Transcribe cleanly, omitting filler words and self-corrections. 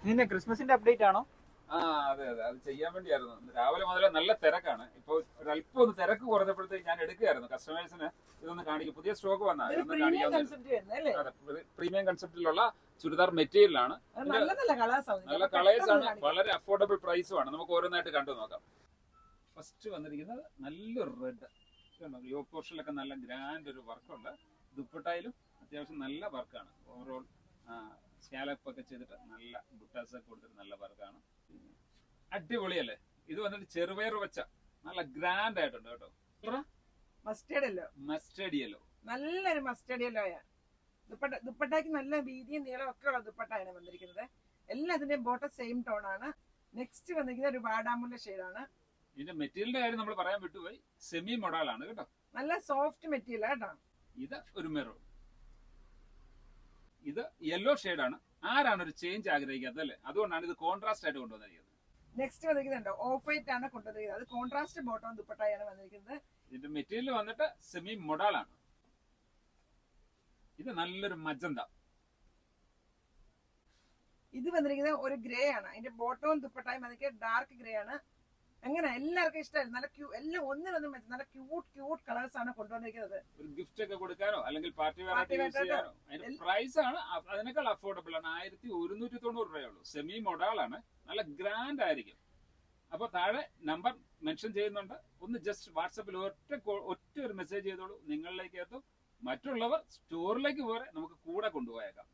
നിന്നെ ക്രിസ്മസിന്റെ അപ്ഡേറ്റ് ആണോ? ആ അതെ അതെ, അത് ചെയ്യാൻ വേണ്ടിയായിരുന്നു. രാവിലെ മുതലേ നല്ല തിരക്കാണ്. ഇപ്പൊ ഒരല്പം ഒന്ന് തിരക്ക് കുറഞ്ഞപ്പോഴത്തേക്ക് ഞാൻ എടുക്കുകയായിരുന്നു കസ്റ്റമേഴ്സിന് ഇതൊന്ന് കാണിക്കും. പുതിയ സ്റ്റോക്ക് വന്നാൽ ഇതൊന്ന് കാണിക്കാവുന്ന പ്രീമിയം കൺസെപ്റ്റിലുള്ള ചുരിദാർ മെറ്റീരിയലാണ്. നല്ല കളേഴ്സ് ആണ്, വളരെ അഫോർഡബിൾ പ്രൈസും ആണ്. നമുക്ക് ഓരോന്നായിട്ട് കണ്ടു നോക്കാം. ഫസ്റ്റ് വന്നിരിക്കുന്നത് നല്ലൊരു റെഡ് യോക്ക് പോർഷനിലൊക്കെ നല്ല ഗ്രാൻഡ് ഒരു വർക്കുണ്ട്. ദുപ്പട്ടയിലും അത്യാവശ്യം നല്ല വർക്കാണ്. ഓവറോൾ സ്കാലപ്പ് ഒക്കെ ചെയ്തിട്ട് നല്ല ബുട്ടാസ് ഒക്കെ കൊടുത്തിട്ട് നല്ല വർക്കാണ്. അടിപൊളിയല്ലേ? ഇത് വന്നിട്ട് ചെറുപയർ വെച്ച നല്ല ഗ്രാൻഡ് ആയിട്ടുണ്ട് കേട്ടോ. മസ്റ്റേർഡ് യെല്ലോ, നല്ലൊരു മസ്റ്റേർഡ് യെല്ലോയാ. ദുപ്പട്ടയ്ക്ക് നല്ല വീതിയും നീളം ഒക്കെ ഉള്ള ദുപ്പട്ടയാണ് വന്നിരിക്കുന്നത്. എല്ലാത്തിന്റെയും ബോട്ടം സെയിം ടോൺ ആണ്. നെക്സ്റ്റ് വന്നിരിക്കുന്നത് ഒരു വാടാമുല്ല ഷെയ്ഡാണ്. ഇതിന്റെ മെറ്റീരിയലിന്റെ കാര്യം നമ്മൾ പറയാൻ വിട്ടുപോയി. സെമി മൊഡാലാണ് കേട്ടോ. നല്ല സോഫ്റ്റ് മെറ്റീരിയൽ കേട്ടോ. ഇത് ഒരു മെറൂൺ, ഇത് യെല്ലോ ഷെയ്ഡാണ്. ആരാണ് ഒരു ചേഞ്ച് ആഗ്രഹിക്കാത്തത് അല്ലേ? അതുകൊണ്ടാണ് ഇത് കോൺട്രാസ്റ്റ് ആയിട്ട് കൊണ്ടുവന്നിരിക്കുന്നത്. നെക്സ്റ്റ് വന്നിരിക്കുന്നുണ്ട് ഓഫ് വൈറ്റ് ആണ് കൊണ്ടുവന്നിരിക്കുന്നത്. അത് കോൺട്രാസ്റ്റ് ബോട്ടം ദുപ്പട്ടയാണ് വന്നിരിക്കുന്നത്. ഇതിന്റെ മെറ്റീരിയൽ വന്നിട്ട് സെമി മൊഡാലാണ്. ഇത് നല്ലൊരു മജന്ത. ഇത് വന്നിരിക്കുന്നത് ഒരു ഗ്രേ ആണ്. അതിന്റെ ബോട്ടവും ദുപ്പട്ടായും വന്നിരിക്കുന്നത് ഡാർക്ക് ഗ്രേ ആണ്. അങ്ങനെ എല്ലാവർക്കും ഇഷ്ടമായി. നല്ല എല്ലാം ഒന്നിനൊന്നും നല്ല ക്യൂട്ട് കളേഴ്സ് ആണ് കൊണ്ടുവന്നിരിക്കുന്നത്. ഒരു ഗിഫ്റ്റ് ഒക്കെ കൊടുക്കാനോ അല്ലെങ്കിൽ പാർട്ടി വെയർ യൂസ് ചെയ്യാനോ. അതിന്റെ പ്രൈസ് ആണ് അതിനേക്കാൾ അഫോർഡബിൾ ആണ്. 1190 രൂപയുള്ളൂ. സെമി മൊഡാളാണ്, നല്ല ഗ്രാൻഡ് ആയിരിക്കും. അപ്പൊ താഴെ നമ്പർ മെൻഷൻ ചെയ്യുന്നുണ്ട്. ഒന്ന് ജസ്റ്റ് വാട്സാപ്പിൽ ഒറ്റ ഒരു മെസ്സേജ് ചെയ്തോളൂ, നിങ്ങളിലേക്ക് എത്തും. മറ്റുള്ളവർ സ്റ്റോറിലേക്ക് പോരെ നമുക്ക് കൂടെ കൊണ്ടുപോയേക്കാം.